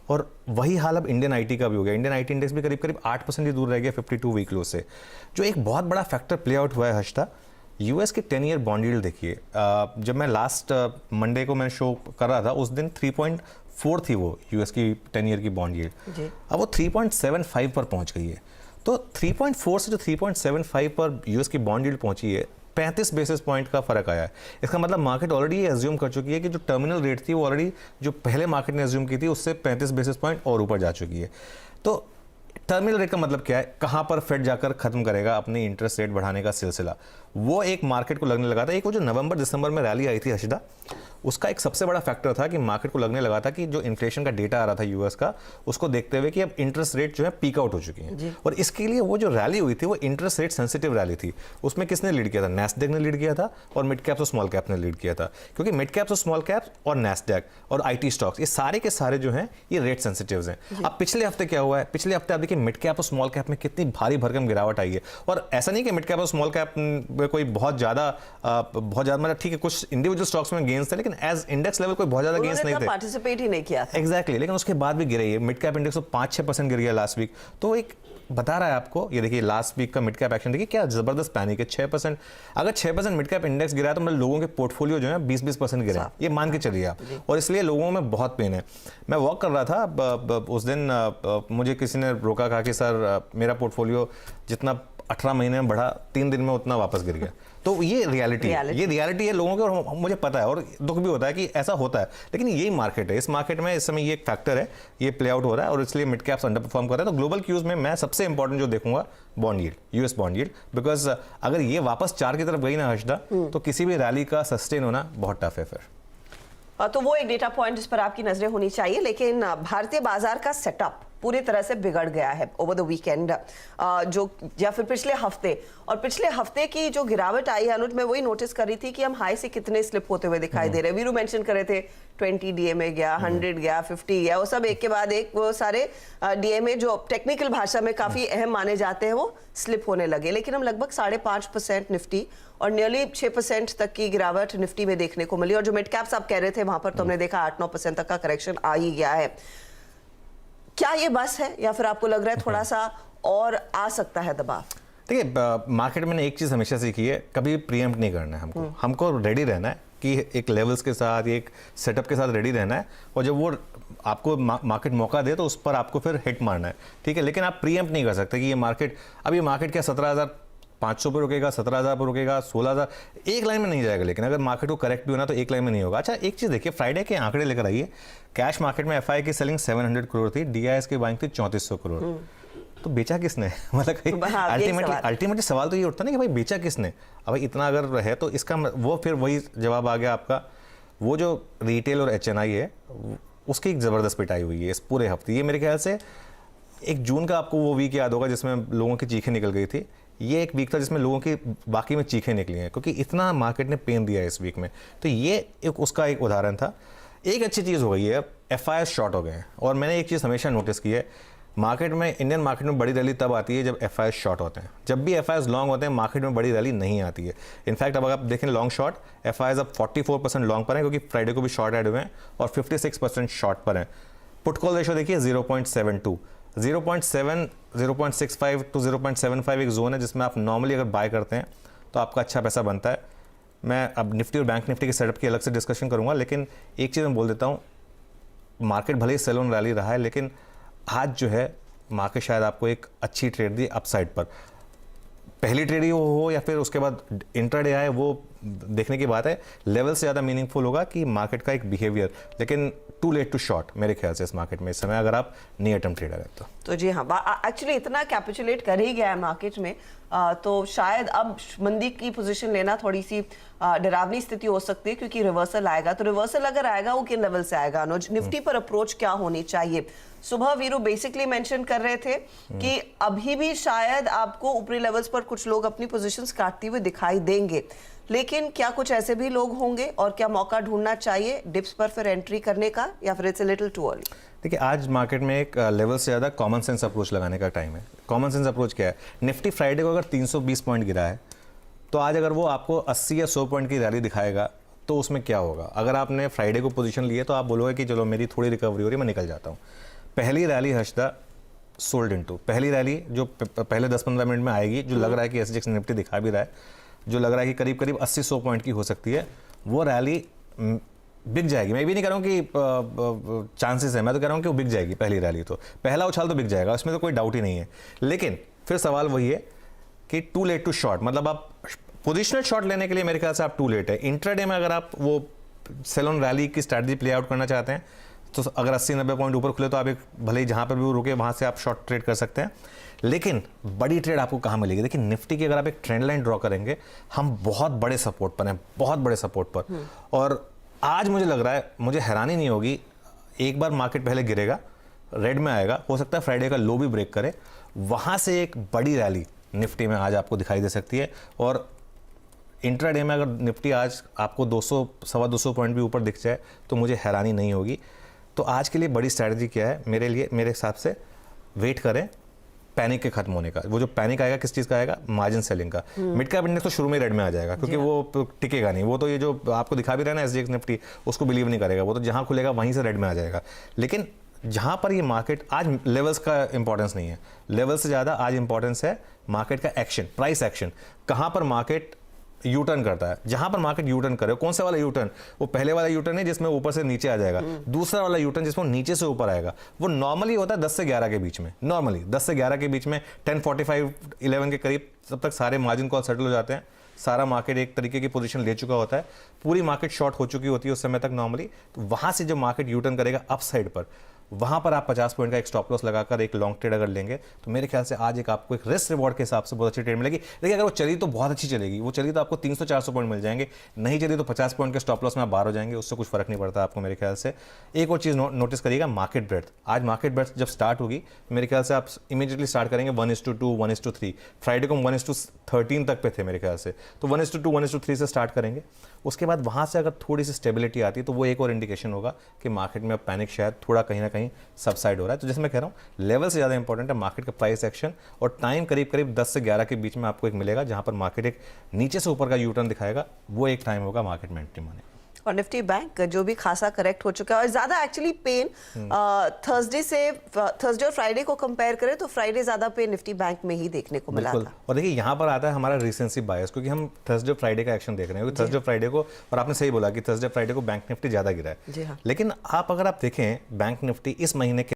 और वही हाल अब इंडियन आईटी का भी हो गया। इंडियन आईटी इंडेक्स भी करीब करीब 8% ही दूर रह गया 52 वीक लो से। जो एक बहुत बड़ा फैक्टर प्ले आउट हुआ है हर्षदा, यूएस की 10 ईयर बॉन्ड यील्ड देखिए, जब मैं लास्ट मंडे को मैं शो कर रहा था उस दिन 3.4 थी वो यूएस की 10 ईयर की बॉन्ड यील्ड, अब वो 3.75 पर पहुंच गई है। तो 3.4 से जो 3.75 पर यूएस की बॉन्ड यील्ड पहुंची है, 35 बेसिस पॉइंट का फर्क आया है। इसका मतलब मार्केट ऑलरेडी ये एज्यूम कर चुकी है कि जो टर्मिनल रेट थी वो ऑलरेडी जो पहले मार्केट ने एज्यूम की थी उससे 35 बेसिस पॉइंट और ऊपर जा चुकी है। तो टर्मिनल रेट का मतलब क्या है, कहां पर फेड जाकर खत्म करेगा अपनी इंटरेस्ट रेट बढ़ाने का सिलसिला, वो एक मार्केट को लगने लगा था। एक वो जो नवंबर दिसंबर में रैली आई थी हर्षदा, उसका एक सबसे बड़ा फैक्टर था कि मार्केट को लगने लगा था कि जो इन्फ्लेशन का डेटा आ रहा था यूएस का, उसको देखते हुए कि अब इंटरेस्ट रेट जो है पीक आउट हो चुकी हैं। और इसके लिए वो जो रैली हुई थी वो इंटरेस्ट रेट सेंसिटिव रैली थी। उसमें किसने लीड किया था? नैस्डैक ने लीड किया था और मिड कैप्स और स्मॉल कैप ने लीड किया था, क्योंकि मिड कैप्स और स्मॉल कैप्स और नैस्डैक और आईटी स्टॉक्स ये सारे के सारे जो हैं ये रेट सेंसिटिव हैं। अब पिछले हफ्ते क्या हुआ है, पिछले हफ्ते आप देखिए मिड कैप और स्मॉल कैप में कितनी भारी भरकम गिरावट आई है। और ऐसा नहीं कि मिड कैप और स्मॉल कैप में कोई बहुत ज्यादा मतलब ठीक है कुछ इंडिविजुअल स्टॉक्स में गेन्स थे, लेकिन एज इंडेक्स लेवल कोई बहुत ज्यादा गेन्स नहीं थे, पार्टिसिपेट ही नहीं किया था। एग्जैक्टली, लेकिन उसके बाद भी गिरे। मिड कैप इंडेक्स तो 5-6% गिर गया लास्ट वीक। तो एक बता रहा है आपको, ये देखिए लास्ट वीक का मिड कैप एक्शन देखिए क्या जबरदस्त पैनिक है। 6%, अगर 6% मिड कैप इंडेक्स गिरा है तो मतलब लोगों के पोर्टफोलियो जो है 20% गिरे, ये मान के चलिए आप। और इसलिए लोगों में बहुत पेन है। मैं वॉक कर रहा था उस दिन, मुझे किसी ने रोका, कहा कि सर मेरा पोर्टफोलियो जितना 18 महीने में बढ़ा 3 दिन में उतना वापस गिर गया। तो ये रियलिटी है, ये रियलिटी है लोगों के, और मुझे पता है और दुख भी होता है कि ऐसा होता है, लेकिन यही मार्केट है। इस मार्केट में इस समय ये एक फैक्टर है, ये प्ले आउट हो रहा है और इसलिए मिड कैप्स अंडर परफॉर्म कर रहे हैं। तो ग्लोबल क्यूज में मैं सबसे इंपॉर्टेंट जो देखूंगा bond yield, US bond yield, because अगर ये वापस 4 की तरफ गई ना हर्षदा, तो किसी भी रैली का सस्टेन होना बहुत टफ है फिर। तो वो एक डेटा पॉइंट जिस पर आपकी नजरें होनी चाहिए। लेकिन भारतीय बाजार का सेटअप पूरी तरह से बिगड़ गया है ओवर द वीकेंड, जो या फिर पिछले हफ्ते, और पिछले हफ्ते की जो गिरावट आई है अनुज, मैं वही नोटिस कर रही थी कि हम हाई से कितने स्लिप होते हुए दिखाई दे रहे हैं। वीरू मेंशन कर रहे थे 20 डीएमए गया, 100 गया, 50 गया, वो सब एक के बाद एक वो सारे डीएमए जो टेक्निकल भाषा में काफी अहम माने जाते हैं वो स्लिप होने लगे। लेकिन हम लगभग 5.5% निफ्टी और नियरली 6% तक की गिरावट निफ्टी में देखने को मिली। और जो मिड कैप्स आप कह रहे थे वहां पर तो हमने देखा 8-9% तक का करेक्शन आ ही गया है। क्या ये बस है या फिर आपको लग रहा है थोड़ा सा और आ सकता है दबाव? देखिए मार्केट में एक चीज हमेशा सीखी है, कभी प्रीएम्प्ट नहीं करना है हमको रेडी रहना है कि एक लेवल्स के साथ, एक सेटअप के साथ रेडी रहना है, और जब वो आपको मार्केट मौका दे तो उस पर आपको फिर हिट मारना है, ठीक है। लेकिन आप प्रीएम्प्ट नहीं कर सकते कि ये मार्केट, अब ये मार्केट क्या 17,500 पर रुकेगा, 17,000 पर रुकेगा, 16,000, एक लाइन में नहीं जाएगा। लेकिन अगर मार्केट को करेक्ट भी होना तो एक लाइन में नहीं होगा। अच्छा एक चीज देखिए, फ्राइडे के आंकड़े लेकर आइए, कैश मार्केट में एफआई की सेलिंग 700 करोड़ थी, डीआईएस की बाइंग थी 3400 करोड़। तो बेचा किसने? मतलब अल्टीमेटली सवाल तो ये उठता ना कि भाई बेचा किसने। अब इतना अगर है तो इसका वो फिर वही जवाब आ गया आपका, वो जो रिटेल और एचएनआई है उसकी एक जबरदस्त पिटाई हुई है इस पूरे हफ्ते। ये मेरे ख्याल से 1 जून का आपको वो वीक याद होगा जिसमें लोगों की चीखें निकल गई थी, ये एक वीक था जिसमें लोगों की बाकी में चीखें निकली हैं, क्योंकि इतना मार्केट ने पेन दिया है इस वीक में। तो ये एक उसका एक उदाहरण था। एक अच्छी चीज़ हो गई है, एफआईआई शॉर्ट हो गए हैं। और मैंने एक चीज़ हमेशा नोटिस की है, मार्केट में, इंडियन मार्केट में बड़ी रैली तब आती है जब एफआईआई शॉर्ट होते हैं। जब भी एफआईआई लॉन्ग होते हैं मार्केट में बड़ी रैली नहीं आती है। इनफैक्ट अब आप देखें लॉन्ग शॉर्ट, एफआईआई अब 44% लॉन्ग पर हैं, क्योंकि फ्राइडे को भी शॉर्ट ऐड हुए हैं, और 56% शॉर्ट पर हैं। पुट कॉल रेशो देखिए 0.72, 0.7, 0.65 टू 0.75 एक जोन है जिसमें आप नॉर्मली अगर बाय करते हैं तो आपका अच्छा पैसा बनता है। मैं अब निफ्टी और बैंक निफ्टी के सेटअप की अलग से डिस्कशन करूंगा, लेकिन एक चीज़ मैं बोल देता हूं, मार्केट भले ही सेल ऑन रैली रहा है, लेकिन आज जो है मार्केट शायद आपको एक अच्छी ट्रेड दी अपसाइड पर। पहली ट्रेड ही हो या फिर उसके बाद इंट्राडे आए, वो देखने की बात है। लेवल से ज़्यादा मीनिंगफुल होगा कि मार्केट का एक बिहेवियर, लेकिन टू लेट टू शॉर्ट मेरे ख्याल से इस मार्केट में इस समय, अगर आप नियर टर्म ट्रेडर हैं तो जी हाँ, एक्चुअली इतना कैपिचुलेट कर ही गया है मार्केट में, तो शायद अब मंदी की पोजीशन लेना थोड़ी सी डरावनी स्थिति हो सकती है, क्योंकि रिवर्सल आएगा। तो रिवर्सल अगर आएगा वो किन लेवल से आएगा अनुज? निफ्टी पर अप्रोच क्या होनी चाहिए? सुबह वीरू बेसिकली मेंशन कर रहे थे कि अभी भी शायद आपको ऊपरी लेवल्स पर कुछ लोग अपनी पोजीशंस काटते हुए दिखाई देंगे, लेकिन क्या कुछ ऐसे भी लोग होंगे और क्या मौका ढूंढना चाहिए डिप्स पर फिर एंट्री करने का, या फिर it's a little too early? देखिए आज मार्केट में एक लेवल से ज़्यादा कॉमन सेंस अप्रोच लगाने का टाइम है। कॉमन सेंस अप्रोच क्या है? निफ्टी फ्राइडे को अगर 320 पॉइंट गिरा है तो आज अगर वो आपको 80 या 100 पॉइंट की रैली दिखाएगा तो उसमें क्या होगा? अगर आपने फ्राइडे को पोजीशन ली है तो आप बोलोगे कि चलो मेरी थोड़ी रिकवरी हो रही है, मैं निकल जाता हूँ। पहली रैली हर्षदा सोल्ड इनटू, पहली रैली जो पहले 10-15 मिनट में आएगी, जो लग रहा है कि एसजीएक्स निफ्टी दिखा भी रहा है, जो लग रहा है कि करीब करीब 80-100 पॉइंट की हो सकती है, वो रैली बिक जाएगी। मैं भी नहीं कह रहा हूँ कि चांसेस है, मैं तो कह रहा हूँ कि वो बिक जाएगी पहली रैली। तो पहला उछाल तो बिक जाएगा, उसमें तो कोई डाउट ही नहीं है। लेकिन फिर सवाल वही है कि टू लेट टू शॉर्ट, मतलब आप पोजिशनल शॉर्ट लेने के लिए मेरे ख्याल से आप टू लेट है। इंट्राडे में अगर आप वो सेल ऑन रैली की स्ट्रैटेजी प्ले आउट करना चाहते हैं तो अगर 80-90 पॉइंट ऊपर खुले तो आप एक भले ही जहां पर भी वो रुके वहां से आप शॉर्ट ट्रेड कर सकते हैं। लेकिन बड़ी ट्रेड आपको कहां मिलेगी? देखिए निफ्टी की अगर आप एक ट्रेंड लाइन ड्रॉ करेंगे, हम बहुत बड़े सपोर्ट पर हैं, बहुत बड़े सपोर्ट पर। और आज मुझे लग रहा है, मुझे हैरानी नहीं होगी, एक बार मार्केट पहले गिरेगा, रेड में आएगा, हो सकता है फ्राइडे का लो भी ब्रेक करे, वहां से एक बड़ी रैली निफ्टी में आज आपको दिखाई दे सकती है। और इंट्राडे में अगर निफ्टी आज आपको 200-225 पॉइंट भी ऊपर दिख जाए तो मुझे हैरानी नहीं होगी। तो आज के लिए बड़ी स्ट्रैटेजी क्या है मेरे लिए? मेरे हिसाब से वेट करें पैनिक के खत्म होने का। वो जो पैनिक आएगा किस चीज़ का आएगा? मार्जिन सेलिंग का। मिड कैप इंडेक्स तो शुरू में रेड में आ जाएगा, क्योंकि वो टिकेगा नहीं। वो तो ये जो आपको दिखा भी रहा है ना एसजीएक्स निफ्टी, उसको बिलीव नहीं करेगा, वो तो जहां खुलेगा वहीं से रेड में आ जाएगा। लेकिन जहां पर ये मार्केट आज, लेवल्स का इंपॉर्टेंस नहीं है, लेवल से ज़्यादा आज इंपॉर्टेंस है मार्केट का एक्शन, प्राइस एक्शन। कहां पर मार्केट यू टर्न करता है, जहां पर मार्केट यू टर्न करे, कौन सा वाला यू टर्न? वो पहले वाला यू टर्न है जिसमें ऊपर से नीचे आ जाएगा, दूसरा वाला यू टर्न जिसमें नीचे से ऊपर आएगा। वो नॉर्मली होता है 10 से 11 के बीच में, नॉर्मली 10 से 11 के बीच में, 10:45-11 के करीब तब तक सारे मार्जिन कॉल सेटल हो जाते हैं, सारा मार्केट एक तरीके की पोजीशन ले चुका होता है, पूरी मार्केट शॉर्ट हो चुकी होती है उस समय तक नॉर्मली। तो वहां से जो मार्केट यू टर्न करेगा अप साइड पर, वहां पर आप 50 पॉइंट का एक स्टॉप लॉस लगाकर एक लॉन्ग ट्रेड अगर लेंगे तो मेरे ख्याल से आज एक आपको एक रिस्क रिवॉर्ड के हिसाब से बहुत अच्छी ट्रेड मिलेगी। देखिए अगर वो चली तो बहुत अच्छी चलेगी, वो चली तो आपको 300-400 पॉइंट मिल जाएंगे, नहीं चली तो 50 पॉइंट के स्टॉप लॉस में आप बाहर हो जाएंगे, उससे कुछ फर्क नहीं पड़ता आपको मेरे ख्याल से। एक और चीज़ नोटिस करिएगा, मार्केट ब्रेड्थ। आज मार्केट ब्रेड्थ जब स्टार्ट होगी मेरे ख्याल से आप इमीडिएटली स्टार्ट करेंगे 1:2, 1:3। फ्राइडे को 1:13 तक पे थे मेरे ख्याल से, तो 1:2, 1:3 से स्टार्ट करेंगे। उसके बाद वहाँ से अगर थोड़ी सी स्टेबिलिटी आती है तो वो एक और इंडिकेशन होगा कि मार्केट में अब पैनिक शायद थोड़ा कहीं ना कहीं सबसाइड हो रहा है। तो जैसे मैं कह रहा हूँ, लेवल से ज़्यादा इंपॉर्टेंट है मार्केट का प्राइस एक्शन, और टाइम करीब करीब 10 से 11 के बीच में आपको एक मिलेगा जहाँ पर मार्केट एक नीचे से ऊपर का यू टर्न दिखाएगा, वो एक टाइम होगा मार्केट में एंट्री माने। और निफ्टी बैंक जो भी खासा करेक्ट हो चुका है, और ज्यादा एक्चुअली पेन थर्सडे और फ्राइडे को कंपेयर करें तो फ्राइडे ज्यादा पेन निफ्टी बैंक में ही देखने को मिला था। और देखिए यहाँ पर आता है हमारा रिसेंसी बायस, क्योंकि हम थर्सडे फ्राइडे का एक्शन देख रहे हैं, क्योंकि थर्सडे फ्राइडे को, और आपने सही बोला कि थर्सडे फ्राइडे को बैंक निफ्टी ज्यादा गिरा है। लेकिन आप अगर आप देखें बैंक निफ्टी इस महीने के